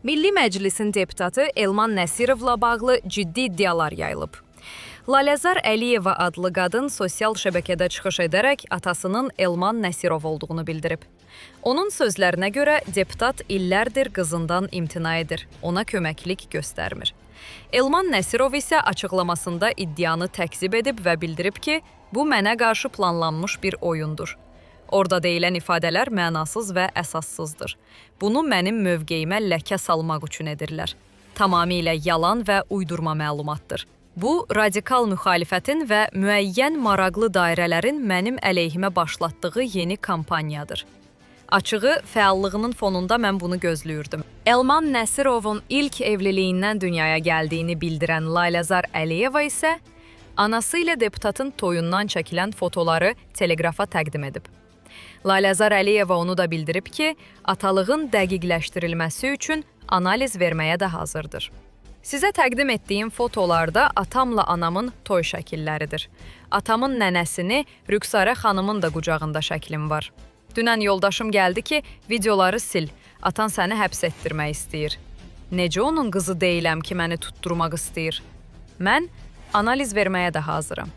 Milli Məclisin deputatı Elman Nəsirovla bağlı ciddi iddialar yayılıb. Laləzar Əliyeva adlı qadın sosial şəbəkədə çıxış edərək atasının Elman Nəsirov olduğunu bildirib. Onun sözlərinə görə deputat illərdir qızından imtina edir, ona köməklik göstərmir. Elman Nəsirov isə açıqlamasında iddianı təkzib edib və bildirib ki, bu mənə qarşı planlanmış bir oyundur. Orada deyilən ifadələr mənasız və əsassızdır. Bunu mənim mövqeyimə ləkə salmaq üçün edirlər. Tamamilə yalan və uydurma məlumatdır. Bu, radikal müxalifətin və müəyyən maraqlı dairələrin mənim əleyhimə başlatdığı yeni kampaniyadır. Açığı, fəallığının fonunda mən bunu gözləyirdim. Elman Nəsirovun ilk evliliyindən dünyaya gəldiyini bildirən Laləzar Əliyeva isə anası ilə deputatın toyundan çəkilən fotoları Teleqrafa təqdim edib. Laləzar Əliyeva onu da bildirib ki, atalığın dəqiqləşdirilməsi üçün analiz verməyə də hazırdır. Sizə təqdim etdiyim fotolarda atamla anamın toy şəkilləridir. Atamın nənəsini, Rüxsarə xanımın da qucağında şəklim var. Dünən yoldaşım gəldi ki, videoları sil, atan səni həbs etdirmək istəyir. Necə onun qızı deyiləm ki, məni tutturmaq istəyir? Mən analiz verməyə də hazıram.